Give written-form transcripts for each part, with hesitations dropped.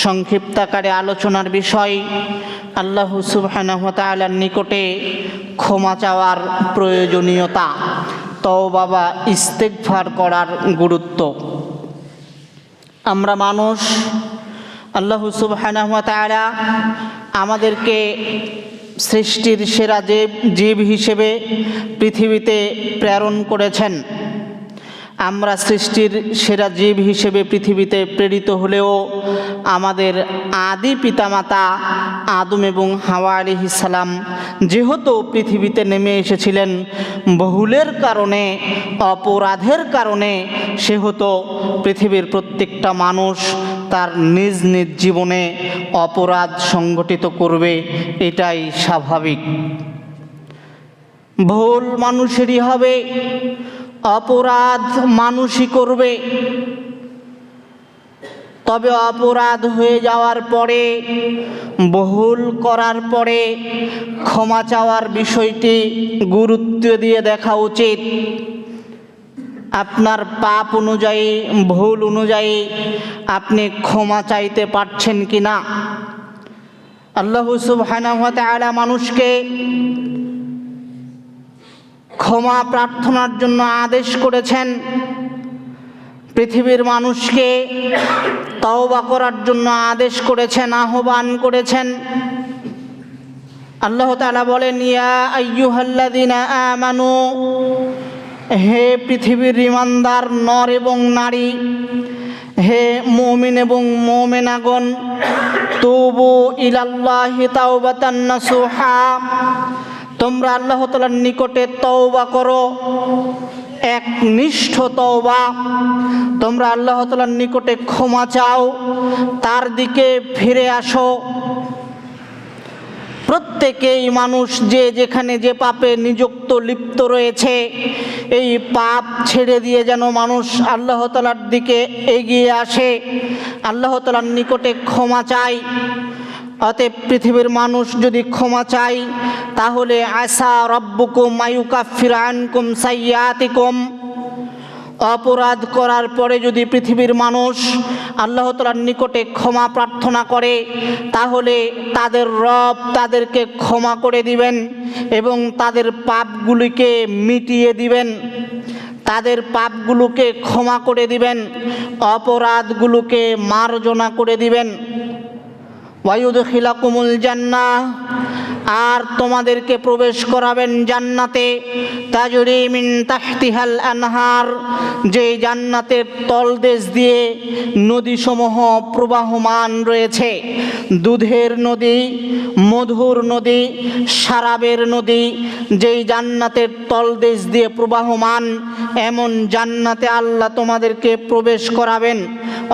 সংক্ষিপ্ত আকারে আলোচনার বিষয় আল্লাহ সুবহানাহু ওয়া তাআলার নিকটে ক্ষমা চাওয়ার প্রয়োজনীয়তা, তওবা বা ইস্তেগফার করার গুরুত্ব। আমরা মানুষ, আল্লাহ সুবহানাহু ওয়া তাআলা আমাদেরকে সৃষ্টির সেরা জীব হিসেবে পৃথিবীতে প্রেরণ করেছেন। আমরা সৃষ্টির সেরা জীব হিসেবে পৃথিবীতে প্রেরিত হলেও আমাদের আদি পিতামাতা আদম এবং হাওয়া আলাইহিস সালাম যেহেতু পৃথিবীতে নেমে এসেছিলেন ভুলের কারণে, অপরাধের কারণে, সেহেতু পৃথিবীর প্রত্যেকটা মানুষ তার নিজ নিজ জীবনে অপরাধ সংগঠিত করবে, এটাই স্বাভাবিক। ভুল মানুষেরই হবে, অপরাধ মানুষই করবে। তবে অপরাধ হয়ে যাওয়ার পরে, ভুল করার পরে ক্ষমা চাওয়ার বিষয়টি গুরুত্ব দিয়ে দেখা উচিত। আপনার পাপ অনুযায়ী, ভুল অনুযায়ী আপনি ক্ষমা চাইতে পারছেন কি না। আল্লাহ সুবহানাহু ওয়া তাআলা মানুষকে ক্ষমা প্রার্থনার জন্য আদেশ করেছেন, পৃথিবীর মানুষকে তওবা করার জন্য আদেশ করেছেন, আহ্বান করেছেন। আল্লাহ তাআলা বলেন, ইয়া আইয়ুহাল্লাযীনা আমানু, হে পৃথিবীর ঈমানদার নর এবং নারী, হে মুমিন এবং মুমিনাগণ, তুবু ইলাল্লাহি তাওবাতান নাসুহা, তোমরা আল্লাহ তাআলার নিকটে তওবা করো, একনিষ্ঠ তওবা। তোমরা আল্লাহ তাআলার নিকটে ক্ষমা চাও, তার দিকে ফিরে আসো। প্রত্যেকেই মানুষ যে যেখানে যে পাপে নিযুক্ত লিপ্ত রয়েছে, এই পাপ ছেড়ে দিয়ে যেন মানুষ আল্লাহ তাআলার দিকে এগিয়ে আসে, আল্লাহ তাআলার নিকটে ক্ষমা চায়। অতএব পৃথিবীর মানুষ যদি ক্ষমা চায়, তাহলে আসা রব্বুকুম আইয়ুকাফির আনকুম সাইয়্যাতিকুম, অপরাধ করার পরে যদি পৃথিবীর মানুষ আল্লাহ তাআলার নিকটে ক্ষমা প্রার্থনা করে, তাহলে তাদের রব তাদেরকে ক্ষমা করে দিবেন এবং তাদের পাপগুলিকে মিটিয়ে দিবেন, তাদের পাপগুলোকে ক্ষমা করে দিবেন, অপরাধগুলোকে মার্জনা করে দিবেন। ওয়ায়ুদখিলাকুমুল জান্নাহ, আর তোমাদেরকে প্রবেশ করাবেন জান্নাতে, তাজরি মিন তাহতিহাল আনহার, যে জান্নাতের তলদেশ দিয়ে নদীসমূহ প্রবাহমান রয়েছে, দুধের নদী, মধুর নদী, শারাবের নদী, যেই জান্নাতের তলদেশ দিয়ে প্রবাহমান, এমন জান্নাতে আল্লাহ তোমাদেরকে প্রবেশ করাবেন।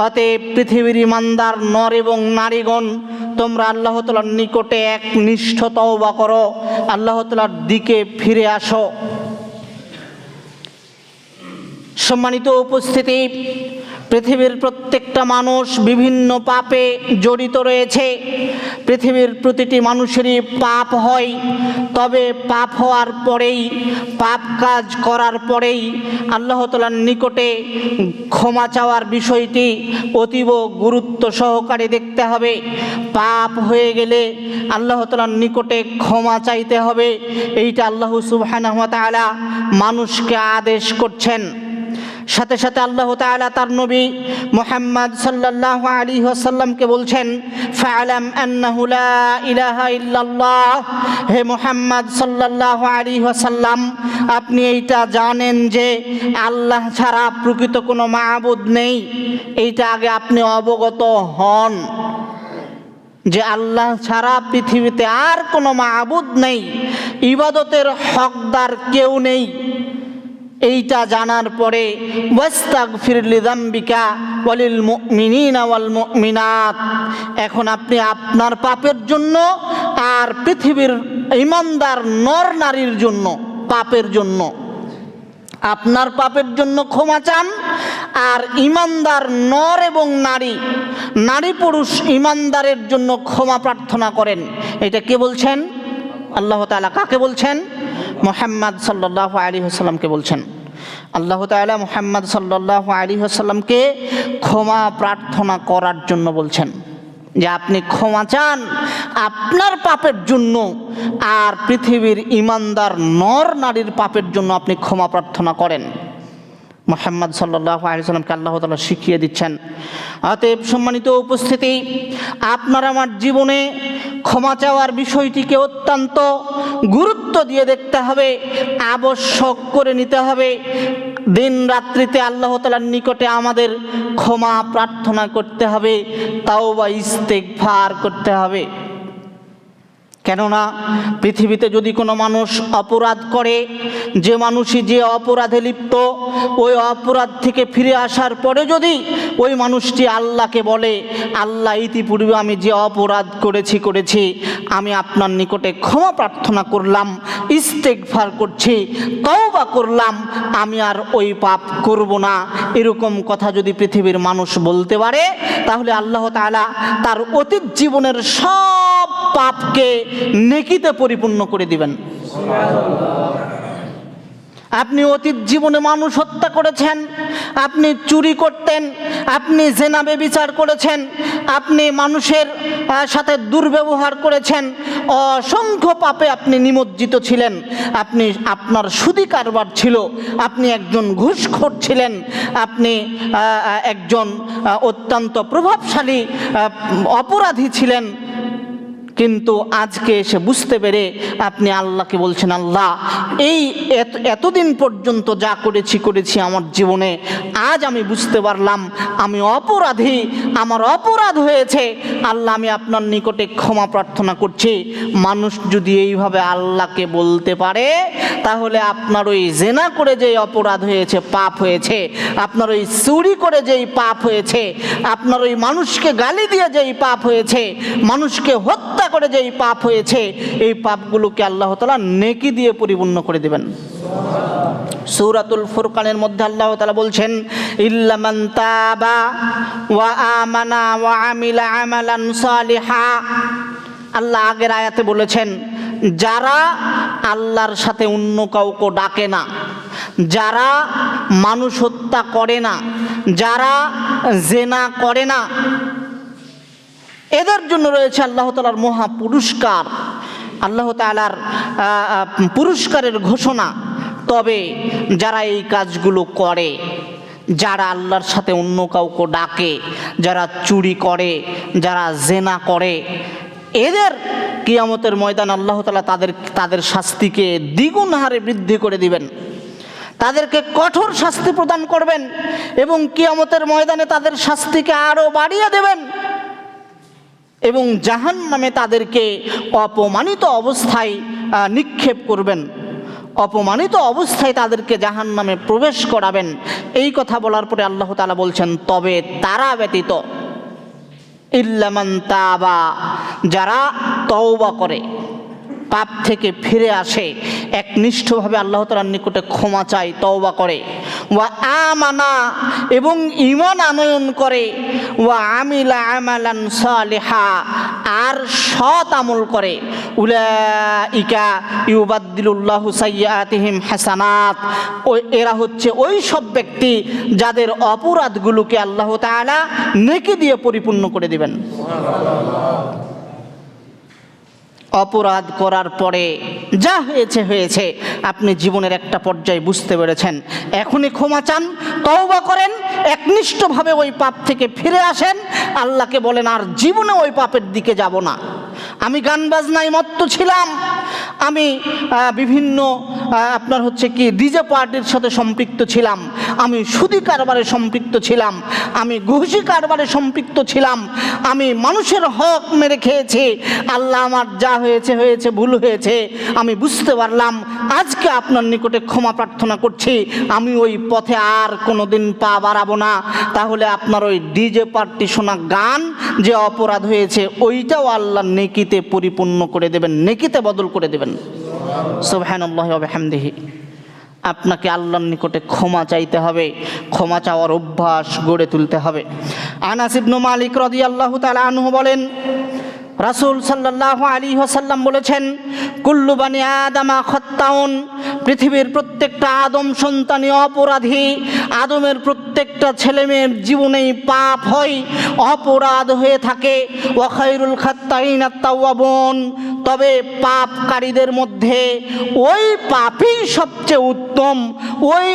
অতএব পৃথিবীর ঈমানদার নর এবং নারীগণ, তোমরা আল্লাহ তাআলার নিকটে একনিষ্ঠ তওবা করো, আল্লাহ তাআলার দিকে ফিরে আসো। সম্মানিত উপস্থিতি, পৃথিবীর প্রত্যেকটা মানুষ বিভিন্ন পাপে জড়িত রয়েছে। পৃথিবীর প্রতিটি মানুষেরই পাপ হয়, তবে পাপ হওয়ার পরেই, পাপ কাজ করার পরেই আল্লাহ তাআলার নিকটে ক্ষমা চাওয়ার বিষয়টি অতীব গুরুত্ব সহকারে দেখতে হবে। পাপ হয়ে গেলে আল্লাহ তাআলার নিকটে ক্ষমা চাইতে হবে, এইটা আল্লাহ সুবহানাহু ওয়া তাআলা মানুষকে আদেশ করছেন। সাথে সাথে আল্লাহ তাআলা তার নবী মুহাম্মদ সাল্লাল্লাহু আলাইহি ওয়াসাল্লামকে বলছেন, ফাআলাম আন্নাহু লা ইলাহা ইল্লাল্লাহ, হে মুহাম্মদ সাল্লাল্লাহু আলাইহি ওয়াসাল্লাম, আপনি এইটা জানেন যে আল্লাহ ছাড়া প্রকৃত কোনো মাবুদ নেই। এইটা আগে আপনি অবগত হন যে আল্লাহ ছাড়া পৃথিবীতে আর কোনো মাবুদ নেই, ইবাদতের হকদার কেউ নেই। এইটা জানার পরে ওয়াস্তাগফির লিযামবিকা ওয়ালিল মুমিনিনা ওয়াল মুমিনাত, এখন আপনি আপনার পাপের জন্য আর পৃথিবীর ঈমানদার নর নারীর জন্য, পাপের জন্য আপনার পাপের জন্য ক্ষমা চান, আর ঈমানদার নর এবং নারী, নারী পুরুষ ঈমানদারের জন্য ক্ষমা প্রার্থনা করেন। এটা কে বলছেন? আল্লাহ তাআলা। কাকে বলছেন? মুহাম্মদ সাল্লাল্লাহু আলাইহি ওয়াসাল্লামকে বলছেন। আল্লাহ তাআলা মুহাম্মদ সাল্লাল্লাহু আলাইহি ওয়াসাল্লামকে ক্ষমা প্রার্থনা করার জন্য বলছেন। যে আপনি ক্ষমা চান আপনার পাপের জন্য, আর পৃথিবীর ইমানদার নর নারীর পাপের জন্য আপনি ক্ষমা প্রার্থনা করেন। মুহাম্মদ সাল্লাল্লাহু আলাইহি সাল্লামকে আল্লাহ তাআলা শিখিয়ে দিচ্ছেন। অতএব সম্মানিত উপস্থিতি, আপনার আমার জীবনে ক্ষমা চাওয়ার বিষয়টিকে অত্যন্ত গুরুত্ব দিয়ে দেখতে হবে, আবশ্যক করে নিতে হবে। দিন রাত্রিতে আল্লাহ তাআলার নিকটে আমাদের ক্ষমা প্রার্থনা করতে হবে, তাওবা ইস্তেগফার করতে হবে। কেননা পৃথিবীতে যদি কোনো মানুষ অপরাধ করে, যে মানুষই যে অপরাধে লিপ্ত, ওই অপরাধ থেকে ফিরে আসার পরে যদি ওই মানুষটি আল্লাহকে বলে, আল্লাহ ইতিপূর্বে আমি যে অপরাধ করেছি আমি আপনার নিকটে ক্ষমা প্রার্থনা করলাম, ইস্তেগফার করছি, তওবা করলাম, আমি আর ওই পাপ করব না, এরকম কথা যদি পৃথিবীর মানুষ বলতে পারে, তাহলে আল্লাহ তাআলা তার অতীত জীবনের সব পাপকে নেকিতে পরিপূর্ণ করে দিবেন। আপনি অতীত জীবনে মানুষ হত্যা করেছেন, আপনি চুরি করতেন, আপনি জেনা ব্যভিচার করেছেন, আপনি মানুষের সাথে দুর্ব্যবহার করেছেন, অসংখ্য পাপে আপনি নিমজ্জিত ছিলেন, আপনার সুদি কারবার ছিল, আপনি একজন ঘুষখোর ছিলেন, আপনি একজন অত্যন্ত প্রভাবশালী অপরাধী ছিলেন। কিন্তু আজকে এসে বুঝতে পেরে আপনি আল্লাহকে বলছেন, আল্লাহ এই এতদিন পর্যন্ত যা করেছি আমার জীবনে, আজ আমি বুঝতে পারলাম আমি অপরাধী, আমার অপরাধ হয়েছে, আল্লাহ আমি আপনার নিকটে ক্ষমা প্রার্থনা করছি। মানুষ যদি এইভাবে আল্লাহকে বলতে পারে, তাহলে আপনার ওই জেনা করে যেই অপরাধ হয়েছে, পাপ হয়েছে, আপনার ওই চুরি করে যেই পাপ হয়েছে, আপনার ওই মানুষকে গালি দিয়ে যেই পাপ হয়েছে, মানুষকে হত্যা করে যেই পাপ হয়েছে, এই পাপগুলোকে আল্লাহ তাআলা নেকি দিয়ে পরিপূর্ণ করে দিবেন। সূরাতুল ফুরকানের মধ্যে আল্লাহ তাআলা বলছেন, ইল্লা মান তাবা ওয়া আমানা ওয়া আমিলা আমালান সালিহা। আল্লাহ আগের আয়াতে বলেছেন, যারা আল্লাহর সাথে অন্য কাউকে ডাকে না, যারা মানুষ হত্যা করে না, যারা জেনা করে না, এদের জন্য রয়েছে আল্লাহ তাআলার মহা পুরস্কার, আল্লাহ তাআলার পুরস্কারের ঘোষণা। তবে যারা এই কাজগুলো করে, যারা আল্লাহর সাথে অন্য কাউকে ডাকে, যারা চুরি করে, যারা জেনা করে, এদের কিয়ামতের ময়দান আল্লাহ তাআলা তাদের শাস্তিকে দ্বিগুণ হারে বৃদ্ধি করে দিবেন, তাদেরকে কঠোর শাস্তি প্রদান করবেন এবং কিয়ামতের ময়দানে তাদের শাস্তিকে আরও বাড়িয়ে দেবেন এবং জাহান্নামে তাদেরকে অপমানিত অবস্থায় নিক্ষেপ করবেন, অপমানিত অবস্থায় তাদেরকে জাহান্নামে প্রবেশ করাবেন। এই কথা বলার পরে আল্লাহ তাআলা বলছেন, তবে তারা ব্যতীত, ইল্লা মান তাবা, যারা তওবা করে, পাপ থেকে ফিরে আসে, একনিষ্ঠভাবে আল্লাহ তাআলার নিকটে ক্ষমা চায়, তওবা করে, ওয়া আমানা, এবং ঈমান আনয়ন করে, ওয়া আমিলা আমালান সালিহা, আর সৎ আমল করে, উলাইকা ইউবাদদিলুল্লাহু সাইয়্যাতিহিম হাসানাত, এরা হচ্ছে ওই সব ব্যক্তি যাদের অপরাধগুলোকে আল্লাহ তাআলা নেকি দিয়ে পরিপূর্ণ করে দিবেন। অপরাধ করার পরে যা হয়েছে, আপনি জীবনের একটা পর্যায়ে বুঝতে পেরেছেন, এখনই ক্ষমা চান, তওবা করেন, একনিষ্ঠভাবে ওই পাপ থেকে ফিরে আসেন, আল্লাহকে বলেন আর জীবনে ওই পাপের দিকে যাব না। আমি গান বাজনায় মত্ত ছিলাম, আমি বিভিন্ন আপনার হচ্ছে কি ডিজে পার্টির সাথে সম্পৃক্ত ছিলাম, আমি সুদি কারবারে সম্পৃক্ত ছিলাম, আমি ঘুষি কারবারে সম্পৃক্ত ছিলাম, আমি মানুষের হক মেরে খেয়েছি, আল্লাহ আমার যা হয়েছে ভুল হয়েছে, আমি বুঝতে পারলাম, আজকে আপনার নিকটে ক্ষমা প্রার্থনা করছি, আমি ওই পথে আর কোনোদিন পা বাড়াবো না। তাহলে আপনার ওই ডিজে পার্টি শোনা গান যে অপরাধ হয়েছে, ওইটাও আল্লাহ নেকিতে পরিপূর্ণ করে দেবেন, নেকিতে বদল করে দেবেন। সুবহানাল্লাহি ওয়া বিহামদিহি। আপনাকে আল্লাহর নিকটে ক্ষমা চাইতে হবে, ক্ষমা চাওয়ার অভ্যাস গড়ে তুলতে হবে। আনাস ইবনে মালিক রাদিয়াল্লাহু তাআলা আনহু বলেন, রাসূল সাল্লাল্লাহু আলাইহি ওয়াসাল্লাম বলেছেন, কুল্লু বানি আদামা খাত্তাউন, পৃথিবীর প্রত্যেকটা আদম সন্তানই অপরাধী, আদমের প্রত্যেকটা ছেলেমেয়ের জীবনেই পাপ হয়, অপরাধ হয়ে থাকে। ওয়া খায়রুল খাত্তাইনা তাওয়াবুন, তবে পাপকারীদের মধ্যে ওই পাপই সবচেয়ে উত্তম, ওই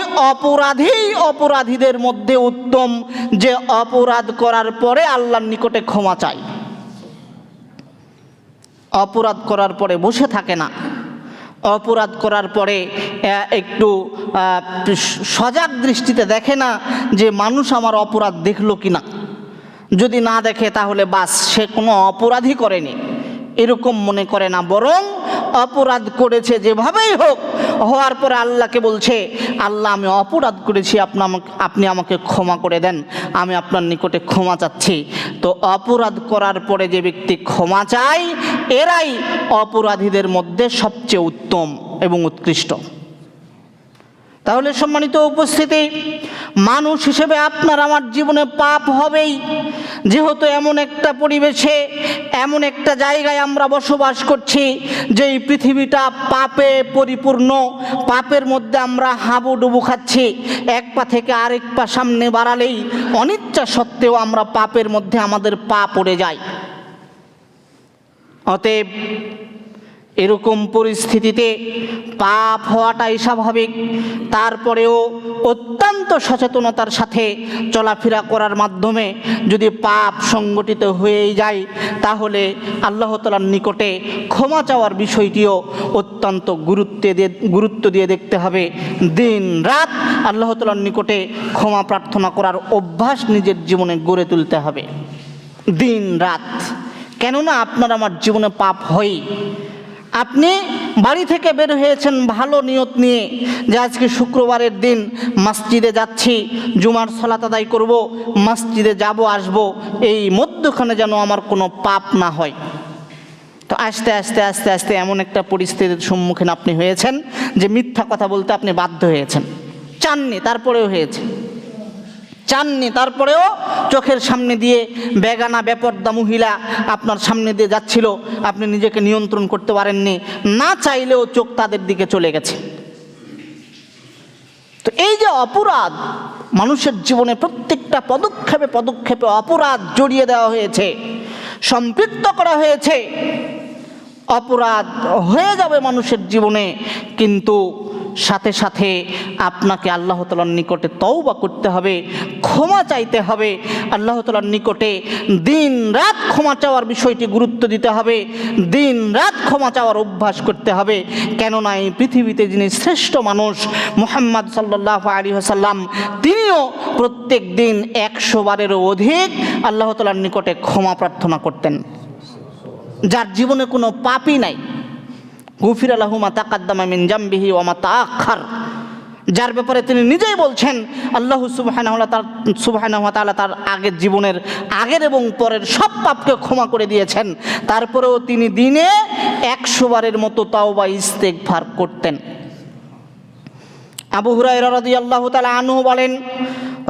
অপরাধীদের মধ্যে উত্তম যে অপরাধ করার পরে আল্লাহর নিকটে ক্ষমা চায়। অপরাধ করার পরে বসে থাকে না, অপরাধ করার পরে একটু সজাগ দৃষ্টিতে দেখে না যে মানুষ আমার অপরাধ দেখলো কিনা। যদি না দেখে তাহলে বাস সে কোনো অপরাধই করেনি এরকম মনে করে না, বরং অপরাধ করেছে যেভাবেই হোক, হওয়ার পরে আল্লাহকে বলছে, আল্লাহ আমি অপরাধ করেছি, আপনি আমাকে ক্ষমা করে দেন, আমি আপনার নিকটে ক্ষমা চাচ্ছি। তো অপরাধ করার পরে যে ব্যক্তি ক্ষমা চায় এরাই অপরাধীদের মধ্যে সবচেয়ে উত্তম এবং উৎকৃষ্ট। তাহলে সম্মানিত উপস্থিতি, মানুষ হিসেবে আপনার আমার জীবনে পাপ হবেই, যেহেতু এমন একটা পরিবেশে, এমন একটা জায়গায় আমরা বসবাস করছি যে এই পৃথিবীটা পাপে পরিপূর্ণ, পাপের মধ্যে আমরা হাবুডুবু খাচ্ছি। এক পা থেকে আরেক পা সামনে বাড়ালেই অনিচ্ছা সত্ত্বেও আমরা পাপের মধ্যে আমাদের পা পড়ে যায়। অতএব এরকম পরিস্থিতিতে পাপ হওয়াটাই স্বাভাবিক, তারপরেও অত্যন্ত সচেতনতার সাথে চলাফেরা করার মাধ্যমে যদি পাপ সংগঠিত হয়েই যায় তাহলে আল্লাহ তাআলার নিকটে ক্ষমা চাওয়ার বিষয়টিও অত্যন্ত গুরুত্ব দিয়ে দেখতে হবে। দিন রাত আল্লাহ তাআলার নিকটে ক্ষমা প্রার্থনা করার অভ্যাস নিজের জীবনে গড়ে তুলতে হবে, দিন রাত। কেননা আপনার আমার জীবনে পাপ হয়। আপনি বাড়ি থেকে বের হয়েছেন ভালো নিয়ত নিয়ে যে আজকে শুক্রবারের দিন মসজিদে যাচ্ছি, জুমার সালাত আদায় করব, মসজিদে যাব আসব, এই মধ্যখানে যেন আমার কোনো পাপ না হয়। তো আস্তে আস্তে আস্তে আস্তে এমন একটা পরিস্থিতির সম্মুখীন আপনি হয়েছেন যে মিথ্যা কথা বলতে আপনি বাধ্য হয়েছেন, চাননি তারপরেও হয়েছে, চাননি তারপরেও চোখের সামনে দিয়ে বেগানা বেপর্দা মহিলা আপনার সামনে দিয়ে যাচ্ছিল, আপনি নিজেকে নিয়ন্ত্রণ করতে পারেননি, না চাইলেও চোখ তাদের দিকে চলে গেছে। তো এই যে অপরাধ, মানুষের জীবনে প্রত্যেকটা পদক্ষেপে পদক্ষেপে অপরাধ জড়িয়ে দেওয়া হয়েছে, সম্পৃক্ত করা হয়েছে। অপরাধ হয়ে যাবে মানুষের জীবনে, কিন্তু সাথে সাথে আপনাকে আল্লাহ তাআলার নিকটে তওবা করতে হবে, ক্ষমা চাইতে হবে, আল্লাহ তাআলার নিকটে দিন রাত ক্ষমা চাওয়ার বিষয়টি গুরুত্ব দিতে হবে, দিন রাত ক্ষমা চাওয়ার অভ্যাস করতে হবে। কেননা এই পৃথিবীতে যিনি শ্রেষ্ঠ মানুষ মুহাম্মদ সাল্লাল্লাহু আলাইহি ওয়াসাল্লাম, তিনিও প্রত্যেক দিন 100 বারেরও অধিক আল্লাহ তাআলার নিকটে ক্ষমা প্রার্থনা করতেন। যার জীবনে কোনো পাপই নাই, গুফির লাহু মা তাকাদ্দামা মিন জামবিহি ওয়া মা তাআখার, যার ব্যাপারে তিনি নিজেই বলছেন আল্লাহ সুবহানাহু ওয়া তাআলা তার আগের জীবনের আগের এবং পরের সব পাপকে ক্ষমা করে দিয়েছেন, তারপরেও তিনি দিনে 100 বারের মতো তাওবা ইস্তেগফার করতেন। আবু হুরায়রা রাদিয়াল্লাহু তাআলা আনহু বলেন,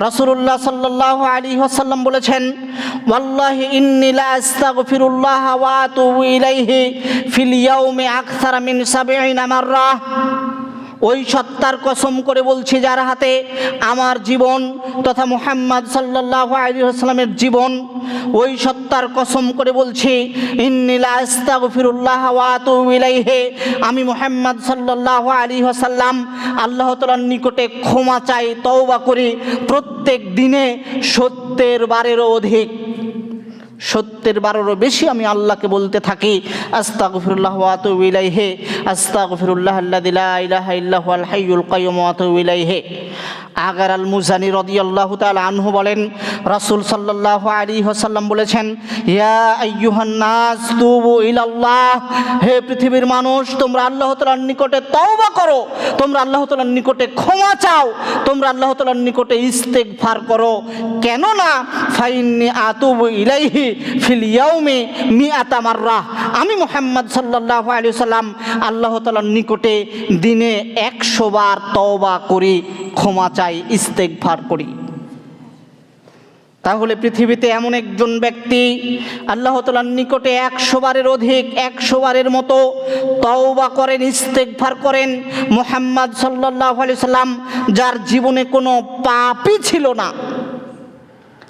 রাসূলুল্লাহ সাল্লাল্লাহু আলাইহি ওয়াসাল্লাম বলেছেন, ওয়াল্লাহি ইন্নী লা আস্তাগফিরুল্লাহ ওয়া আতুবু ইলাইহি ফিল ইয়াউমি আকসারা মিন 70 মাররা। ওই সত্তার কসম করে বলছি যার হাতে আমার জীবন তথা মুহাম্মদ সাল্লাল্লাহু আলাইহি ওয়াসাল্লামের জীবন, ওই সত্তার কসম করে বলছি, ইন্নী লা আস্তাগফিরুল্লাহ ওয়া আতুবু ইলাইহি, আমি মুহাম্মদ সাল্লাল্লাহু আলাইহি ওয়াসাল্লাম আল্লাহ তাআলার নিকটে ক্ষমা চাই, তওবা করি প্রত্যেক দিনে 70 বারেরও অধিক, 70 বারেরও বেশি আমি আল্লাহকে বলতে থাকি, আস্তাগফিরুল্লাহ ওয়া আতুবু ইলাইহি, আস্তাগফিরুল্লাহ আল্লাযী লা ইলাহা ইল্লা হুয়াল হাইয়ুল কাইয়্যুম ওয়া আতুবু ইলাইহি। আগার আল মুজানি রাদিয়াল্লাহু তাআলা আনহু বলেন, রাসূল সাল্লাল্লাহু আলাইহি ওয়াসাল্লাম বলেছেন, ইয়া আইয়ুহান নাস তুবু ইলাল্লাহ, হে পৃথিবীর মানুষ তোমরা আল্লাহ তাআলার নিকটে তওবা করো, তোমরা আল্লাহ তাআলার নিকটে ক্ষমা চাও, তোমরা আল্লাহ তাআলার নিকটে ইস্তেগফার করো। কেননা ফাইন্নী আতুবু ইলাইহি ফিল ইয়াউমি মিআতা মাররা, আমি মুহাম্মদ সাল্লাল্লাহু আলাইহি ওয়াসাল্লাম আল্লাহ তাআলার নিকটে দিনে 100 বার তওবা করি, ক্ষমা চাই, ইস্তেগফার করি। তাহলে পৃথিবীতে এমন একজন ব্যক্তি আল্লাহ তাআলার নিকটে 100 বারের অধিক 100 বারের মতো তওবা করেন, ইস্তেগফার করেন, মুহাম্মদ সাল্লাল্লাহু আলাইহি সাল্লাম, যার জীবনে কোনো পাপই ছিল না।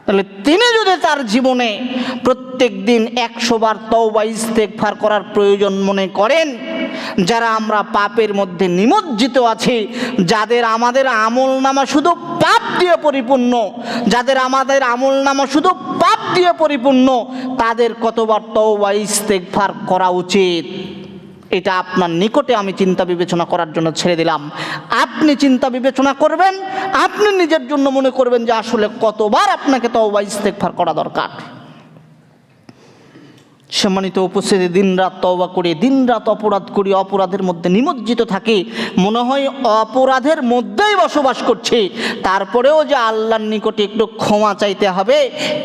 তাহলে তিনি যদি তার জীবনে প্রত্যেক দিন 100 বার তওবা ইস্তেগফার করার প্রয়োজন মনে করেন, যারা আমরা পাপের মধ্যে নিমজ্জিত আছি, যাদের আমাদের আমলনামা শুধু পাপ দিয়ে পরিপূর্ণ, যাদের আমাদের আমলনামা শুধু পাপ দিয়ে পরিপূর্ণ, তাদের কতবার তওবা ইস্তেগফার করা উচিত? এটা আপনার নিকটে আমি চিন্তা বিবেচনা করার জন্য ছেড়ে দিলাম। আপনি চিন্তা বিবেচনা করবেন, আপনি নিজের জন্য মনে করবেন যে আসলে কতবার আপনাকে তওবা ইস্তেগফার করা দরকার। সম্মানিত উপস্থিতি, দিনরাত তওবা করি, দিনরাত অপরাধ করি, অপরাধের মধ্যে নিমজ্জিত থাকি, মনে হয় অপরাধের মধ্যেই বসবাস করছি, তারপরেও যে আল্লাহর নিকটে একটু ক্ষমা চাইতে হবে,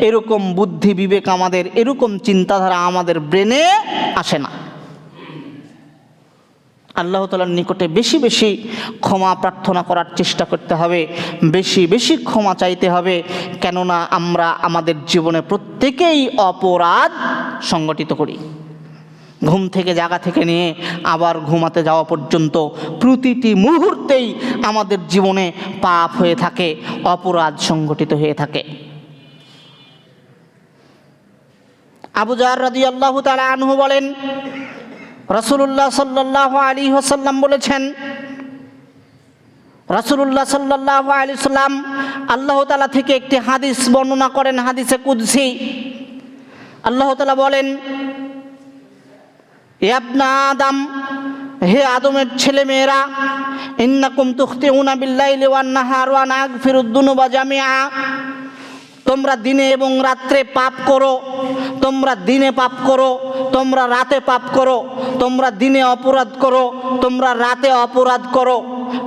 এরকম বুদ্ধি বিবেক আমাদের, এরকম চিন্তাধারা আমাদের ব্রেনে আসে না। আল্লাহ তাআলার নিকটে বেশি বেশি ক্ষমা প্রার্থনা করার চেষ্টা করতে হবে, বেশি বেশি ক্ষমা চাইতে হবে, কেননা আমরা আমাদের জীবনে প্রত্যেকেই অপরাধ সংগঠিত করি। ঘুম থেকে জাগা থেকে নিয়ে আবার ঘুমাতে যাওয়া পর্যন্ত প্রতিটি মুহূর্তেই আমাদের জীবনে পাপ হয়ে থাকে, অপরাধ সংগঠিত হয়ে থাকে। আবু যার রাদিয়াল্লাহু তাআলা আনহু বলেন, রাসূলুল্লাহ সাল্লাল্লাহু আলাইহি ওয়াসাল্লাম বলেছেন, রাসূলুল্লাহ সাল্লাল্লাহু আলাইহি ওয়াসাল্লাম আল্লাহ তাআলা থেকে একটি হাদিস বর্ণনা করেন, হাদিসে কুদসি। আল্লাহ তাআলা বলেন, ইয়া ইবনা আদম, হে আদমের ছেলে মেয়েরা, ইন্নাকুম তুখতিউনা বিল্লাইলি ওয়ান নাহার ওয়া নাগফিরুদ দুনুবা জামিআ, তোমরা দিনে এবং রাত্রে পাপ করো, তোমরা দিনে পাপ করো, তোমরা রাতে পাপ করো, তোমরা দিনে অপরাধ করো, তোমরা রাতে অপরাধ করো।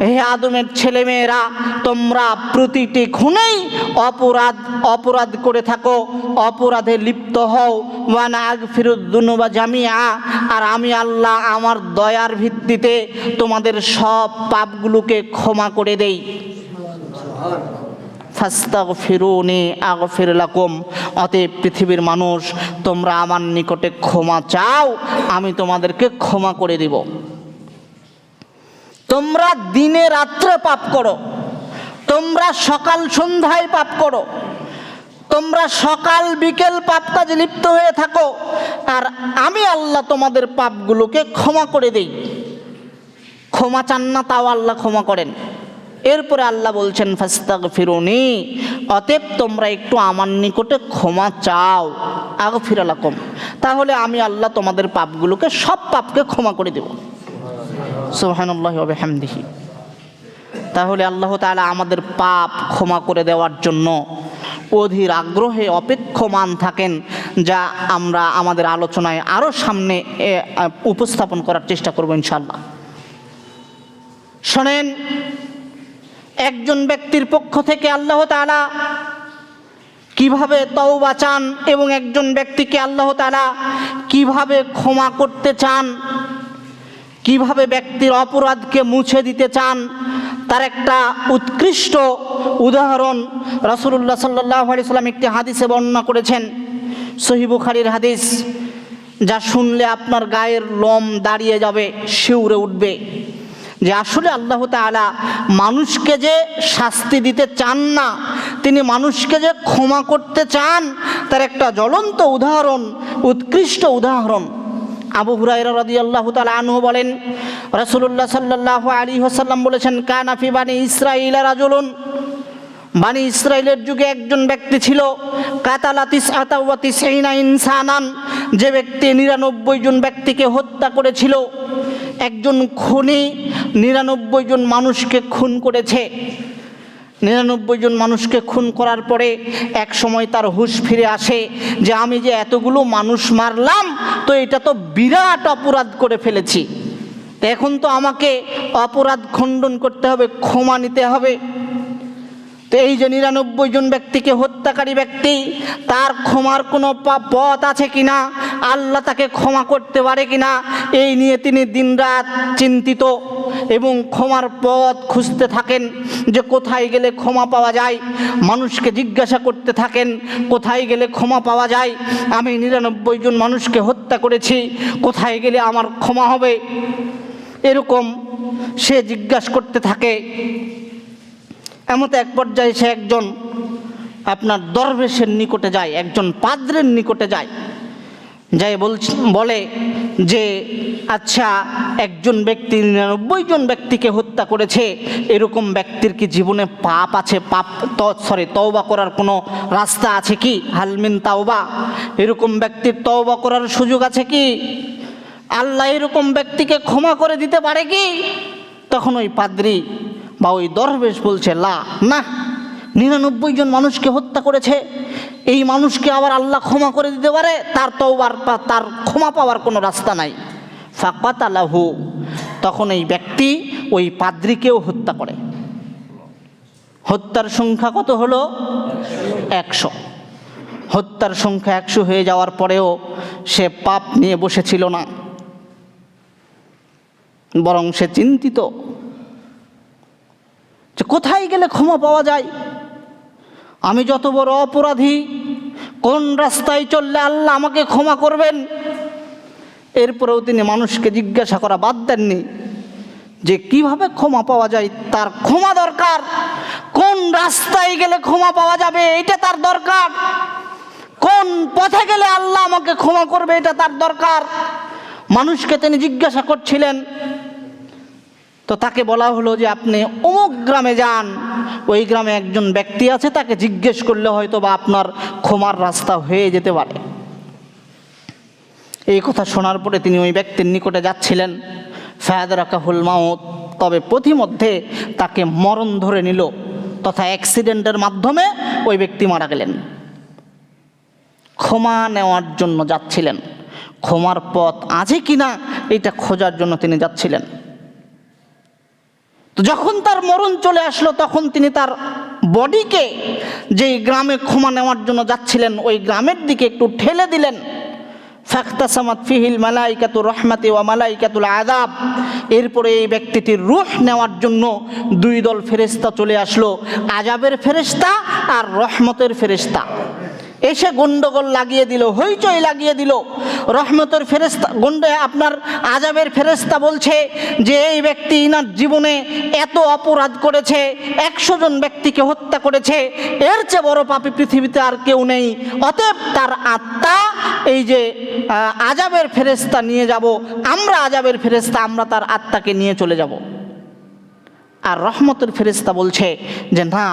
হে আদমের ছেলে মেয়েরা, তোমরা প্রতিটি ক্ষণেই অপরাধ করে থাকো, অপরাধে লিপ্ত হও। ওয়া নাগফিরুদ দুনুবা জামিআ, আর আমি আল্লাহ আমার দয়ার ভিত্তিতে তোমাদের সব পাপগুলোকে ক্ষমা করে দেই। ফাস্তাগফিরুনি আগফির লাকুম, অতএব পৃথিবীর মানুষ, তোমরা আমার নিকটে ক্ষমা চাও, আমি তোমাদেরকে ক্ষমা করে দিব। তোমরা দিনে রাত্রে পাপ করো, তোমরা সকাল সন্ধ্যায় পাপ করো, তোমরা সকাল বিকেল পাপ কাজে লিপ্ত হয়ে থাকো, আর আমি আল্লাহ তোমাদের পাপগুলোকে ক্ষমা করে দেই। ক্ষমা চান না, তাও আল্লাহ ক্ষমা করেন। এরপরে আল্লাহ বলছেন, ফাস্তাগফিরুনি, অতএব তোমরা একটু আমার নিকটে ক্ষমা চাও, আগফির লাকুম, তাহলে আমি আল্লাহ তোমাদের পাপগুলোকে, সব পাপকে ক্ষমা করে দেব। সুবহানাল্লাহি ওয়া বিহামদিহি। তাহলে আল্লাহ তাআলা আমাদের পাপ ক্ষমা করে দেওয়ার জন্য অধীর আগ্রহে অপেক্ষমান থাকেন, যা আমরা আমাদের আলোচনায় আরও সামনে উপস্থাপন করার চেষ্টা করব ইনশাআল্লাহ। শোনেন, একজন ব্যক্তির পক্ষ থেকে আল্লাহ তাআলা কিভাবে তওবা চান এবং একজন ব্যক্তিকে আল্লাহ তাআলা কিভাবে ক্ষমা করতে চান, কিভাবে ব্যক্তির অপরাধকে মুছে দিতে চান, তার একটা উৎকৃষ্ট উদাহরণ রাসূলুল্লাহ সাল্লাল্লাহু আলাইহি ওয়াসাল্লাম একটি হাদিসে বর্ণনা করেছেন, সহিহ বুখারীর হাদিস, যা শুনলে আপনার গায়ের লোম দাঁড়িয়ে যাবে, শিউরে উঠবে, যে আসলে আল্লাহ তাআলা মানুষকে যে শাস্তি দিতে চান না, তিনি মানুষকে যে ক্ষমা করতে চান, তার একটা জ্বলন্ত উদাহরণ, উৎকৃষ্ট উদাহরণ। আবু হুরায়রা রাদিয়াল্লাহু তাআলা আনহু বলেন, রাসূলুল্লাহ সাল্লাল্লাহু আলাইহি ওয়াসাল্লাম বলেছেন, কানা ফি বানি ইসরাঈলা রাজুলুন, বানি ইসরাইলের যুগে একজন ব্যক্তি ছিল, কাতালা তিসআতা ওয়া তিসঈনা ইনসানান, যে ব্যক্তি 99 জন ব্যক্তিকে হত্যা করেছিল। একজন খুনি 99 জন মানুষকে খুন করেছে। 99 জন মানুষকে খুন করার পরে এক সময় তার হুঁশ ফিরে আসে যে আমি যে এতগুলো মানুষ মারলাম, তো এটা তো বিরাট অপরাধ করে ফেলেছি, তো এখন তো আমাকে অপরাধ খণ্ডন করতে হবে, ক্ষমা নিতে হবে। তো এই যে 99 জন ব্যক্তিকে হত্যাকারী ব্যক্তি, তার ক্ষমার কোনো পথ আছে কিনা, আল্লাহ তাকে ক্ষমা করতে পারে কিনা, এই নিয়ে তিনি দিনরাত চিন্তিত। এবং ক্ষমার পথ খুঁজতে থাকেন যে কোথায় গেলে ক্ষমা পাওয়া যায়। মানুষকে জিজ্ঞাসা করতে থাকেন কোথায় গেলে ক্ষমা পাওয়া যায়। আমি 99 জন মানুষকে হত্যা করেছি, কোথায় গেলে আমার ক্ষমা হবে, এরকম সে জিজ্ঞাসা করতে থাকে। এমত এক পর্যায়ে সে একজন আপনার দরবেশের নিকটে যায়, একজন পাদ্রের নিকটে যায়, যাই বলে যে আচ্ছা, একজন ব্যক্তি 99 জন ব্যক্তিকে হত্যা করেছে, এরকম ব্যক্তির কি জীবনে পাপ আছে, তওবা করার কোনো রাস্তা আছে কি? হালমিন তাওবা, এরকম ব্যক্তির তওবা করার সুযোগ আছে কি? আল্লাহ এরকম ব্যক্তিকে ক্ষমা করে দিতে পারে কি? তখন ওই পাদ্রী বা ওই দরবেশ বলছে, না 99 জন মানুষকে হত্যা করেছে, এই মানুষকে আবার আল্লাহ ক্ষমা করে দিতে পারে? তার তওবার তার ক্ষমা পাওয়ার কোনো রাস্তা নাই। ফাকাতালাহু, তখন এই ব্যক্তি ওই পাদ্রীকেও হত্যা করে। হত্যার সংখ্যা কত হলো? 100। হত্যার সংখ্যা 100 হয়ে যাওয়ার পরেও সে পাপ নিয়ে বসেছিল না, বরং সে চিন্তিত যে কোথায় গেলে ক্ষমা পাওয়া যায়। আমি যত বড় অপরাধী, কোন রাস্তায় চললে আল্লাহ আমাকে ক্ষমা করবেন? এরপরেও তিনি মানুষকে জিজ্ঞাসা করা বাদ দেননি যে কিভাবে ক্ষমা পাওয়া যায়। তার ক্ষমা দরকার, কোন রাস্তায় গেলে ক্ষমা পাওয়া যাবে এটা তার দরকার, কোন পথে গেলে আল্লাহ আমাকে ক্ষমা করবে এটা তার দরকার। মানুষকে তিনি জিজ্ঞাসা করছিলেন। তো তাকে বলা হলো যে আপনি অমুক গ্রামে যান, ওই গ্রামে একজন ব্যক্তি আছে, তাকে জিজ্ঞেস করলে হয়তো বা আপনার ক্ষমার রাস্তা হয়ে যেতে পারে। এই কথা শোনার পরে তিনি ওই ব্যক্তির নিকটে যাচ্ছিলেন। ফায়াদরাকাহুল মাউত, তবে পথিমধ্যে তাকে মরণ ধরে নিল, তথা অ্যাক্সিডেন্টের মাধ্যমে ওই ব্যক্তি মারা গেলেন। ক্ষমা নেওয়ার জন্য যাচ্ছিলেন, ক্ষমার পথ আছে কিনা এটা খোঁজার জন্য তিনি যাচ্ছিলেন। তো যখন তার মরণ চলে আসলো, তখন তিনি তার বডিকে যেই গ্রামে ক্ষমা নেওয়ার জন্য যাচ্ছিলেন ওই গ্রামের দিকে একটু ঠেলে দিলেন। ফাখতাসামাত ফিহিল মালাইকাতুর রাহমাতি ওয়া মালাইকাতুল আযাব। এরপরে এই ব্যক্তিটির রূহ নেওয়ার জন্য 2 দল ফেরেশতা চলে আসলো, আযাবের ফেরেশতা আর রহমতের ফেরেশতা। এসে গন্ডগোল লাগিয়ে দিল, হইচই লাগিয়ে দিল। রহমতের ফেরেশতা আপনার আযাবের ফেরেশতা বলছে যে এই ব্যক্তি ইনার জীবনে এত অপরাধ করেছে, 100 জন ব্যক্তিকে হত্যা করেছে, এর চেয়ে বড় পাপী পৃথিবীতে আর কেউ নেই, অতএব তার আত্মা এই যে আযাবের ফেরেশতা নিয়ে যাব, আমরা আযাবের ফেরেশতা, আমরা তার আত্মাকে নিয়ে চলে যাব। আর রহমতের ফেরেশতা বলছে যে না,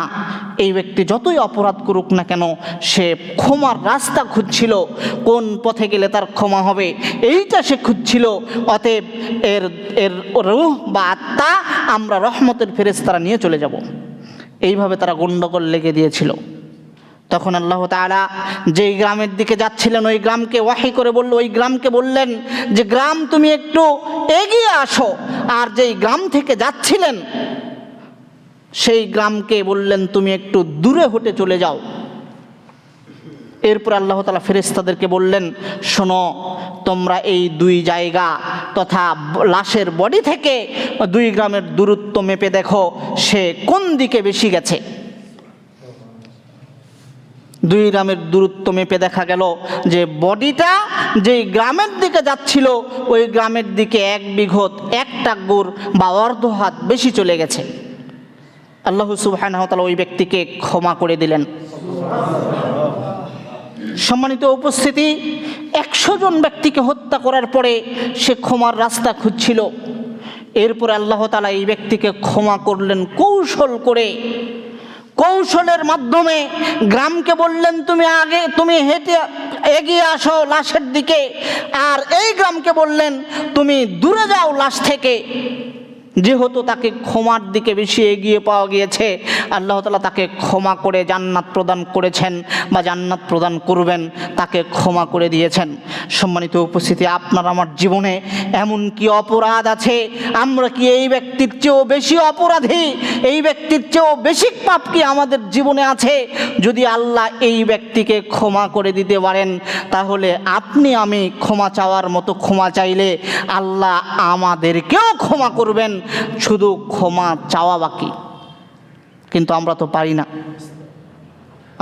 এই ব্যক্তি যতই অপরাধ করুক না কেন, সে ক্ষমার রাস্তা খুঁজছিল, কোন পথে গেলে তার ক্ষমা হবে এইটা সে খুঁজছিল, অতএব এর রূহ বা আত্মা আমরা রহমতের ফেরেশতারা নিয়ে চলে যাব। এইভাবে তারা গন্ডগোল লেগে দিয়েছিল। তখন আল্লাহ তাআলা যেই গ্রামের দিকে যাচ্ছিলেন ওই গ্রামকে ওয়াহি করে বলল, ওই গ্রামকে বললেন যে গ্রাম তুমি একটু এগিয়ে আসো। আর যেই গ্রাম থেকে যাচ্ছিলেন সেই গ্রামকে বললেন তুমি একটু দূরে হটে চলে যাও। এরপর আল্লাহ তাআলা ফেরেশতাদেরকে বললেন, শোনো, তোমরা এই 2 জায়গা তথা লাশের বডি থেকে 2 গ্রামের দূরত্ব মেপে দেখো সে কোন দিকে বেশি গেছে। 2 গ্রামের দূরত্ব মেপে দেখা গেল যে বডিটা যেই গ্রামের দিকে যাচ্ছিল ওই গ্রামের দিকে 1 বিঘত 1 টাকগুর বা অর্ধ হাত বেশি চলে গেছে। আল্লাহ সুবহানাহু ওয়া তাআলা ওই ব্যক্তিকে ক্ষমা করে দিলেন। সম্মানিত উপস্থিতি, 100 জন ব্যক্তিকে হত্যা করার পরে সে ক্ষমার রাস্তা খুঁজছিল। এরপরে আল্লাহ তাআলা এই ব্যক্তিকে ক্ষমা করলেন কৌশল করে। কৌশলের মাধ্যমে গ্রামকে বললেন তুমি হেঁটে এগিয়ে আসো লাশের দিকে, আর এই গ্রামকে বললেন তুমি দূরে যাও লাশ থেকে। যেহেতু তাকে ক্ষমার দিকে বেশি এগিয়ে পাওয়া গিয়েছে, আল্লাহ তাআলা তাকে ক্ষমা করে জান্নাত প্রদান করেছেন বা জান্নাত প্রদান করবেন, তাকে ক্ষমা করে দিয়েছেন। সম্মানিত উপস্থিতি, আপনার আমার জীবনে এমন কি অপরাধ আছে? আমরা কি এই ব্যক্তির চেয়েও বেশি অপরাধী? এই ব্যক্তির চেয়েও বেশি পাপ কি আমাদের জীবনে আছে? যদি আল্লাহ এই ব্যক্তিকে ক্ষমা করে দিতে পারেন, তাহলে আপনি আমি ক্ষমা চাওয়ার মতো ক্ষমা চাইলে আল্লাহ আমাদেরকেও ক্ষমা করবেন। শুধু ক্ষমা চাওয়া বাকি। কিন্তু আমরা তো পারি না,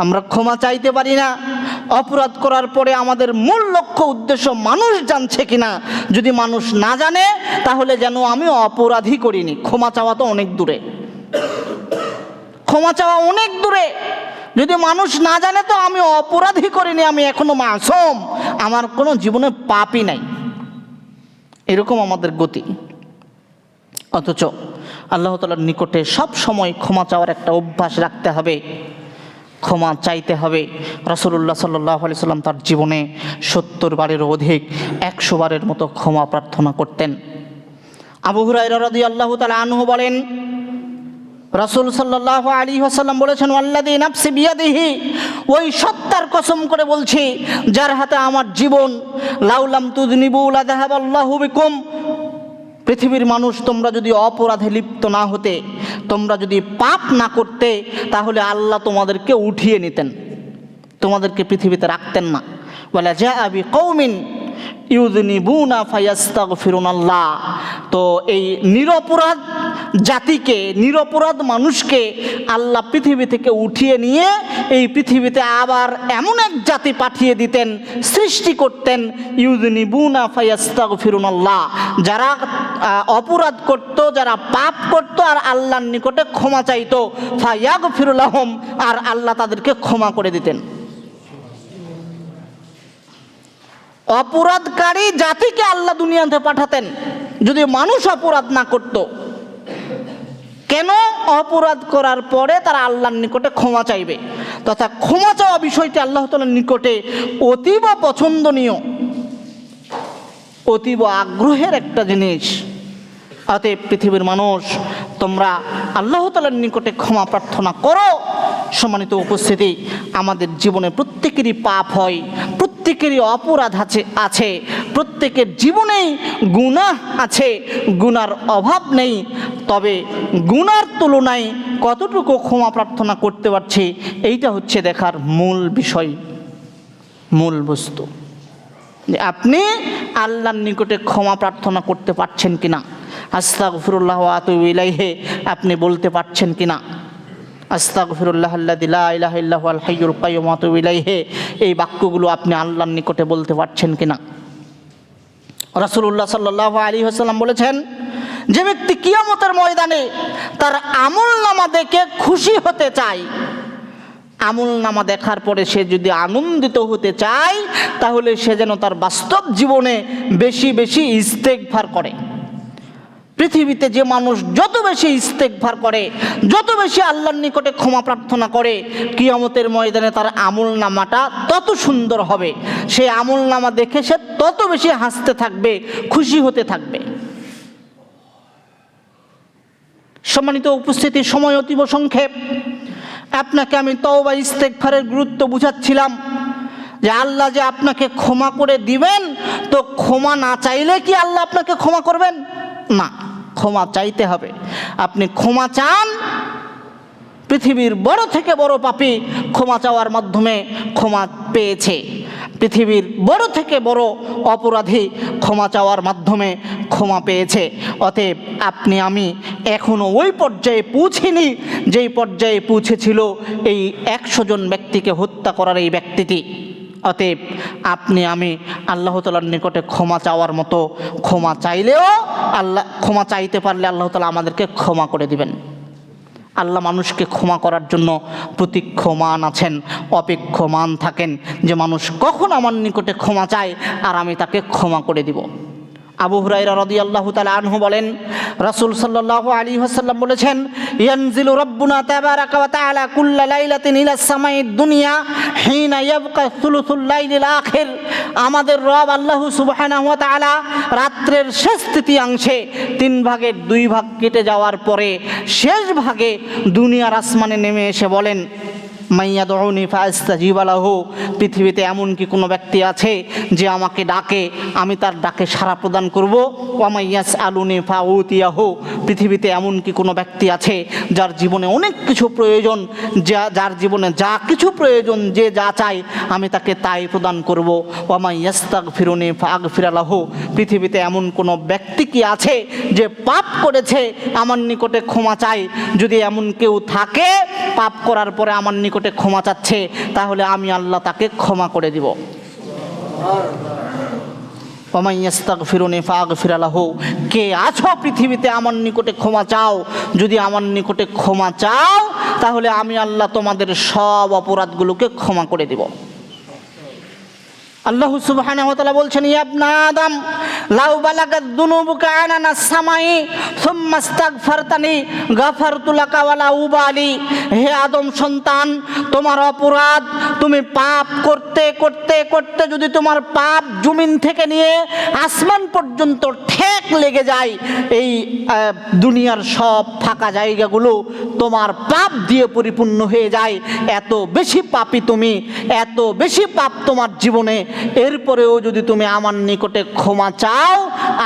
আমরা ক্ষমা চাইতে পারি না। অপরাধ করার পরে আমাদের মূল লক্ষ্য উদ্দেশ্য মানুষ জানছে কিনা, যদি মানুষ না জানে তাহলে যেন আমি অপরাধী করিনি। ক্ষমা চাওয়া তো অনেক দূরে, ক্ষমা চাওয়া অনেক দূরে। যদি মানুষ না জানে তো আমি অপরাধী করিনি, আমি এখনো মাসুম, আমার কোনো জীবনে পাপই নাই, এরকম আমাদের গতি। অথচ আল্লাহ তাআলার নিকটে সব সময় ক্ষমা চাওয়ার একটা অভ্যাস রাখতে হবে, ক্ষমা চাইতে হবে। রাসূলুল্লাহ সাল্লাল্লাহু আলাইহি সাল্লাম তার জীবনে ৭০ বারেরও অধিক, ১০০ বারের মতো ক্ষমা প্রার্থনা করতেন। আবু হুরায়রা রাদিয়াল্লাহু তাআলা আনহু বলেন, রাসূল সাল্লাল্লাহু আলাইহি ওয়াসাল্লাম বলেছেন, ওয়াল্লাযী নাফসি বিয়াদিহি, ওই সত্তার কসম করে বলছি যার হাতে আমার জীবন, লাউলাম তুযনিবু লাযাহাবাল্লাহু বিকুম, পৃথিবীর মানুষ তোমরা যদি অপরাধে লিপ্ত না হতে, তোমরা যদি পাপ না করতে, তাহলে আল্লাহ তোমাদেরকে উঠিয়ে নিতেন, তোমাদেরকে পৃথিবীতে রাখতেন না। ওয়ালা জাআ বিকৌমিন ইউযনিবুনা ফায়াস্তাগফিরুনাল্লাহ। তো এই নিরপরাধ জাতিকে, নিরপরাধ মানুষকে আল্লাহ পৃথিবী থেকে উঠিয়ে নিয়ে এই পৃথিবীতে আবার এমন এক জাতি পাঠিয়ে দিতেন, সৃষ্টি করতেন, ইউযনিবুনা ফায়াস্তাগফিরুনাল্লাহ, যারা অপরাধ করত, যারা পাপ করত আর আল্লাহর নিকটে ক্ষমা চাইতো, ফায়াগফিরু লাহুম, আর আল্লাহ তাদেরকে ক্ষমা করে দিতেন। অপরাধকারী জাতিকে আল্লাহ দুনিয়াতে পাঠাতেন যদি মানুষ অপরাধ না করত। কেন? অপরাধ করার পরে তারা আল্লাহর নিকটে ক্ষমা চাইবে, তথা ক্ষমা চাওয়া বিষয়টি আল্লাহ তাআলার নিকটে অতীব পছন্দনীয়, অতীব আগ্রহের একটা জিনিস। অতএব পৃথিবীর মানুষ, তোমরা আল্লাহ তাআলার নিকটে ক্ষমা প্রার্থনা করো। সম্মানিত উপস্থিতি, আমাদের জীবনে প্রত্যেকেরই পাপ হয়, প্রত্যেকেরই অপরাধ আছে, প্রত্যেকের জীবনেই গুনাহ আছে, গুনার অভাব নেই। তবে গুনার তুলনায় কতটুকু ক্ষমা প্রার্থনা করতে পারছি, এইটা হচ্ছে দেখার মূল বিষয়, মূল বস্তু। আপনি আল্লাহর নিকটে ক্ষমা প্রার্থনা করতে পারছেন কিনা, আস্তাগফিরুল্লাহ ওয়া আতুবু ইলাইহি আপনি বলতে পারছেন কিনা, আস্তাগফিরুল্লাহ আল্লাযী লা ইলাহা ইল্লা হুয়াল হাইয়ুল কাইয়্যুম ওয়া আতুবু ইলাইহি, এই বাক্যগুলো আপনি আল্লাহর নিকটে বলতে পারছেন কিনা। রাসূলুল্লাহ সাল্লাল্লাহু আলাইহি ওয়াসাল্লাম বলেছেন, যে ব্যক্তি কিয়ামতের ময়দানে তার আমলনামা দেখে খুশি হতে চায়, আমলনামা দেখার পরে সে যদি আনন্দিত হতে চায়, তাহলে সে যেন তার বাস্তব জীবনে বেশি বেশি ইস্তেগফার করে। পৃথিবীতে যে মানুষ যত বেশি ইস্তেগফার করে, যত বেশি আল্লাহর নিকটে ক্ষমা প্রার্থনা করে, কিয়ামতের ময়দানে তার আমলনামাটা তত সুন্দর হবে, সেই আমলনামা দেখে সে তত বেশি হাসতে থাকবে, খুশি হতে থাকবে। সম্মানিত উপস্থিতি, সময় অতীব সংক্ষেপ। আপনাকে আমি তওবা ইস্তেগফারের গুরুত্ব বুঝাচ্ছিলাম, যে আল্লাহ যে আপনাকে ক্ষমা করে দিবেন, তো ক্ষমা না চাইলে কি আল্লাহ আপনাকে ক্ষমা করবেন? না, ক্ষমা চাইতে হবে। আপনি ক্ষমা চান, পৃথিবীর বড় থেকে বড় পাপী ক্ষমা চাওয়ার মাধ্যমে ক্ষমা পেয়েছে, পৃথিবীর বড় থেকে বড় অপরাধী ক্ষমা চাওয়ার মাধ্যমে ক্ষমা পেয়েছে। অতএব আপনি আমি এখনও ওই পর্যায়ে পৌঁছিনি যেই পর্যায়ে পৌঁছেছিল এই 100 জন ব্যক্তিকে হত্যা করার এই ব্যক্তিটি। অতএব আপনি আমি আল্লাহ তাআলার নিকটে ক্ষমা চাওয়ার মতো ক্ষমা চাইলেও আল্লাহ, ক্ষমা চাইতে পারলে আল্লাহ তাআলা আমাদেরকে ক্ষমা করে দিবেন। আল্লাহ মানুষকে ক্ষমা করার জন্য প্রতীক্ষমান আছেন, অপেক্ষমান থাকেন, যে মানুষ কখন আমার নিকটে ক্ষমা চায় আর আমি তাকে ক্ষমা করে দিব। আবু হুরায়রা রাদিয়াল্লাহু তাআলা আনহু বলেন, রাসূল সাল্লাল্লাহু আলাইহি ওয়াসাল্লাম বলেছেন, ইয়ানজিলু রাব্বুনা তাবারাকা ওয়া তাআলা কুল্লা লাইলাতিন ইলা সামাইদ দুনিয়া হিনা ইয়াবকা সুলুসুল লাইলিল আখির। আমাদের রব আল্লাহ সুবহানাহু ওয়া তাআলা রাত্রের শেষ তৃতীয়াংশে 3 ভাগের 2 ভাগ কেটে যাওয়ার পরে শেষ ভাগে দুনিয়ার আসমানে নেমে এসে বলেন, মাইয়াদউনি ফাআস্তাজিবা লাহু, পৃথিবীতে এমন কি কোনো ব্যক্তি আছে যে আমাকে ডাকে আমি তার ডাকে সাড়া প্রদান করব? ওয়া মাইয়াসআলুনি ফাউতিয়াহু, পৃথিবীতে এমন কি কোনো ব্যক্তি আছে যার জীবনে অনেক কিছু প্রয়োজন, যার জীবনে যা কিছু প্রয়োজন, যে যা চায় আমি তাকে তাই প্রদান করব। ওয়া মাইয়াস্তাগফিরুনি ফাআগফির লাহু, পৃথিবীতে এমন কোনো ব্যক্তি কি আছে যে পাপ করেছে আমার নিকটে ক্ষমা চায়? যদি এমন কেউ থাকে পাপ করার পরে আমার নিকটে ক্ষমা চাচ্ছে, তাহলে আমি আল্লাহ তাকে ক্ষমা করে দিব। ওয়া মাইয়াস্তাগফিরুনি ফাআগফির লাহু, কে আছো পৃথিবীতে আমার নিকটে ক্ষমা চাও? যদি আমার নিকটে ক্ষমা চাও তাহলে আমি আল্লাহ তোমাদের সব অপরাধগুলোকে ক্ষমা করে দিব। আল্লাহ সুবহানাহু ওয়া তাআলা বলছেন, ইয়া ইবনা আদম লাউ বালাগাত যুনুবুকা আনানাস সামাই সুম্মা ইস্তাগফারতানি গাফারতু লাকা ওয়ালা উবালি, হে আদম সন্তান, তোমার অপরাধ, তুমি পাপ করতে করতে করতে যদি তোমার পাপ জমিন থেকে নিয়ে আসমান পর্যন্ত ঠেক লেগে যায়, এই দুনিয়ার সব ফাঁকা জায়গাগুলো তোমার পাপ দিয়ে পরিপূর্ণ হয়ে যায়, এত বেশি পাপী তুমি, এত বেশি পাপ তোমার জীবনে, এরপরেও যদি তুমি আমার নিকটে ক্ষমা চাও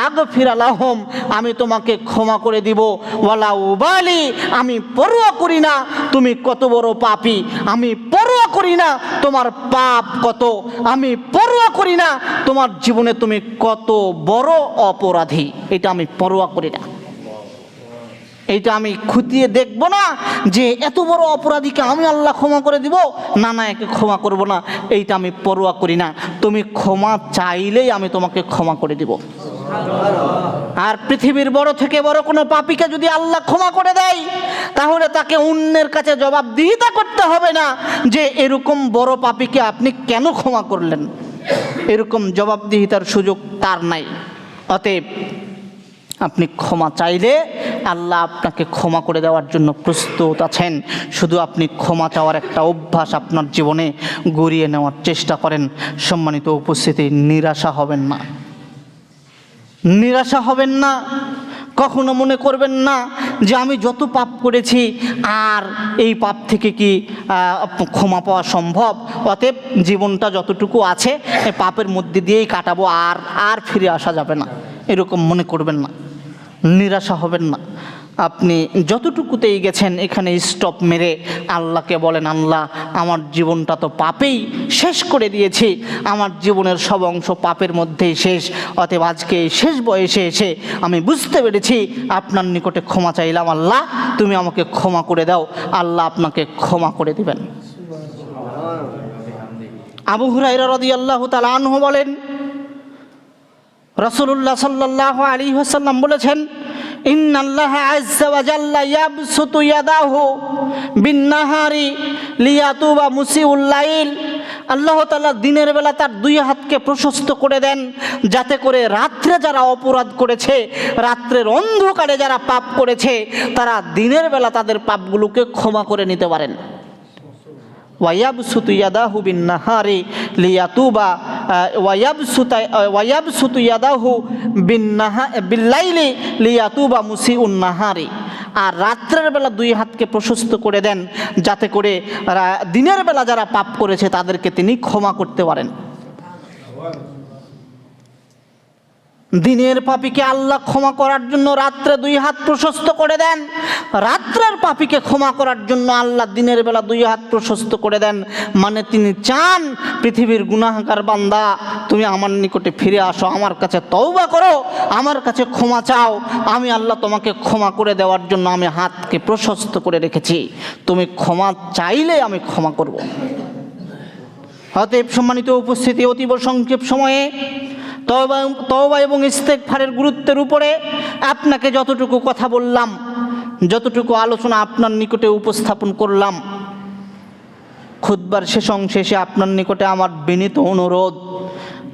আগফির লাহুম, আমি তোমাকে ক্ষমা করে দিব। ওয়ালা উবালি, আমি পরোয়া করি না তুমি কত বড় পাপী, আমি পরোয়া করি না তোমার পাপ কত, আমি পরোয়া করি না তোমার জীবনে তুমি কত বড় অপরাধী, এটা আমি পরোয়া করি না। এইটা আমি খুঁটিয়ে দেখব না যে এত বড় অপরাধীকে আমি আল্লাহ ক্ষমা করে দিব, না না একে ক্ষমা করব না, এইটা আমি পরোয়া করি না। তুমি ক্ষমা চাইলেই আমি তোমাকে ক্ষমা করে দিব। আর পৃথিবীর বড় থেকে বড় কোনো পাপীকে যদি আল্লাহ ক্ষমা করে দেয়, তাহলে তাকে অন্যের কাছে জবাবদিহিতা করতে হবে না যে এরকম বড় পাপীকে আপনি কেন ক্ষমা করলেন, এরকম জবাবদিহিতার সুযোগ তার নাই। অতএব আপনি ক্ষমা চাইলে আল্লাহ আপনাকে ক্ষমা করে দেওয়ার জন্য প্রস্তুত আছেন। শুধু আপনি ক্ষমা চাওয়ার একটা অভ্যাস আপনার জীবনে গড়িয়ে নেওয়ার চেষ্টা করেন। সম্মানিত উপস্থিতি, নিরাশা হবেন না, নিরাশা হবেন না। কখনো মনে করবেন না যে আমি যত পাপ করেছি আর এই পাপ থেকে কি ক্ষমা পাওয়া সম্ভব, অতএব জীবনটা যতটুকু আছে এই পাপের মধ্যে দিয়েই কাটাবো, আর ফিরে আসা যাবে না, এরকম মনে করবেন না। নিরাশা হবেন না। আপনি যতটুকুতেই গেছেন এখানে স্টপ মেরে আল্লাহকে বলেন, আল্লাহ আমার জীবনটা তো পাপেই শেষ করে দিয়েছি, আমার জীবনের সব অংশ পাপের মধ্যেই শেষ, অতএব আজকে এই শেষ বয়সে এসে আমি বুঝতে পেরেছি, আপনার নিকটে ক্ষমা চাইলাম, আল্লাহ তুমি আমাকে ক্ষমা করে দাও। আল্লাহ আপনাকে ক্ষমা করে দিবেন। আবু হুরায়রা রাদিয়াল্লাহু তাআলা আনহু বলেন, রাসূলুল্লাহ সাল্লাল্লাহু আলাইহি ওয়াসাল্লাম বলেছেন, ইন্নাল্লাহা আযজা ওয়া জাল্লা ইয়াবসুতু ইয়াদাহু বিন-নাহারি লিয়াতুবা মুসিউল লাইল, আল্লাহ তাআলা দিনের বেলা তার দুই হাতকে প্রশস্ত করে দেন যাতে করে রাত্রে যারা অপরাধ করেছে, রাত্রের অন্ধকারে যারা পাপ করেছে, তারা দিনের বেলা তাদের পাপগুলোকে ক্ষমা করে নিতে পারেন। ওয়ায়াবসুতু ইয়াদাহু বিন-নাহারি লিয়াতুবা ওয়ায়াবসুতু ইয়াদাহু বিল-লাইলি লিয়াতুবা মুসিউন নাহারি, আর রাত্রের বেলা দুই হাতকে প্রশস্ত করে দেন যাতে করে দিনের বেলা যারা পাপ করেছে তাদেরকে তিনি ক্ষমা করতে পারেন। দিনের পাপীকে আল্লাহ ক্ষমা করার জন্য রাত্রে দুই হাত প্রশস্ত করে দেন, রাত্রের পাপীকে ক্ষমা করার জন্য আল্লাহ দিনের বেলা দুই হাত প্রশস্ত করে দেন। মানে তিনি চান, পৃথিবীর গুনাহগার বান্দা তুমি আমার নিকটে ফিরে আসো, আমার কাছে তওবা করো, আমার কাছে ক্ষমা চাও, আমি আল্লাহ তোমাকে ক্ষমা করে দেওয়ার জন্য আমি হাতকে প্রশস্ত করে রেখেছি, তুমি ক্ষমা চাইলে আমি ক্ষমা করব। অতএব সম্মানিত উপস্থিতি, অতীব সংক্ষেপ সময়ে তওবা এবং ইস্তেগফারের গুরুত্বের উপরে আপনাকে যতটুকু কথা বললাম, যতটুকু আলোচনা আপনার নিকটে উপস্থাপন করলাম, খুতবার শেষ অংশে এসে আপনার নিকটে আমার বিনীত অনুরোধ,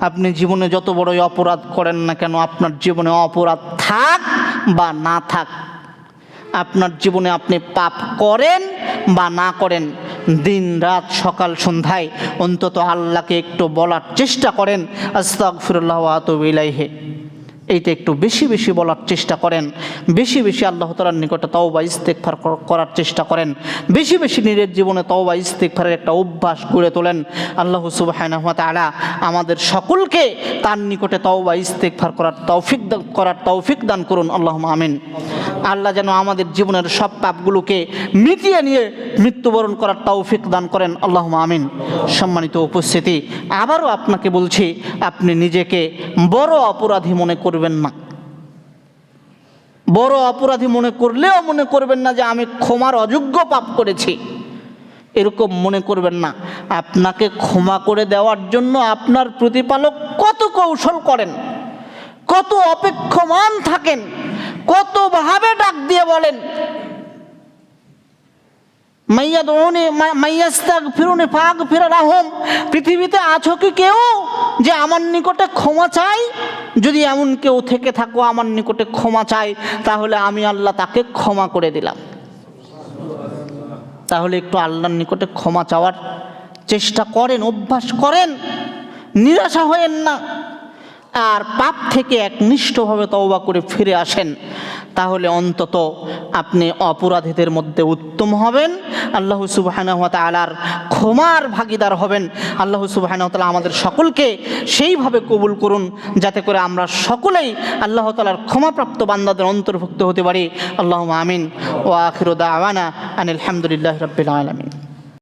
আপনি জীবনে যত বড়ই অপরাধ করেন না কেন, আপনার জীবনে অপরাধ থাক বা না থাক, আপনার জীবনে আপনি পাপ করেন বা না করেন, দিন রাত সকাল সন্ধ্যায় অন্তত আল্লাহকে একটু বলার চেষ্টা করেন, আস্তাগফিরুল্লাহ ওয়া আতুবু ইলাইহি। এইটা একটু বেশি বেশি বলার চেষ্টা করেন, বেশি বেশি আল্লাহ তাআলার নিকটে তওবা ইস্তেগফার করার চেষ্টা করেন, বেশি বেশি নিজের জীবনে তওবা ইস্তেগফারের একটা অভ্যাস গড়ে তোলেন। আল্লাহ সুবহানাহু ওয়া তাআলা আমাদের সকলকে তার নিকটে তওবা ইস্তেগফার করার তৌফিক দান করুন, আল্লাহুম্মা আমিন। আল্লাহ যেন আমাদের জীবনের সব পাপগুলোকে মিটিয়ে নিয়ে মৃত্যুবরণ করার তৌফিক দান করেন, আল্লাহুম্মা আমিন। সম্মানিত উপস্থিতি, আবারও আপনাকে বলছি, আপনি নিজেকে বড় অপরাধী মনে করবেন না। বড় অপরাধী মনে করলেও মনে করবেন না যে আমি ক্ষমার অযোগ্য পাপ করেছি, এরকম মনে করবেন না। আপনাকে ক্ষমা করে দেওয়ার জন্য আপনার প্রতিপালক কত কৌশল করেন, কত অপেক্ষমান থাকেন, কতভাবে ডাক দিয়ে বলেন, পৃথিবীতে আছো কি কেউ যে আমার নিকটে ক্ষমা চাই? যদি এমন কেউ থেকে থাকো আমার নিকটে ক্ষমা চাই, তাহলে আমি আল্লাহ তাকে ক্ষমা করে দিলাম। তাহলে একটু আল্লাহর নিকটে ক্ষমা চাওয়ার চেষ্টা করেন, অভ্যাস করেন, নিরাশা হয়েন না। আর পাপ থেকে একনিষ্ঠভাবে তওবা করে ফিরে আসেন, তাহলে অন্তত আপনি অপরাধীদের মধ্যে উত্তম হবেন, আল্লাহ সুবহানাহু ওয়া তাআলার ক্ষমার ভাগীদার হবেন। আল্লাহ সুবহানাহু ওয়া তাআলা আমাদের সকলকে সেইভাবে কবুল করুন, যাতে করে আমরা সকলেই আল্লাহ তাআলার ক্ষমাপ্রাপ্ত বান্দাদের অন্তর্ভুক্ত হতে পারি। আল্লাহুম্মা আমিন। ওয়া আখিরু দাওয়ানা আনিল হামদুলিল্লাহি রাব্বিল আলামিন।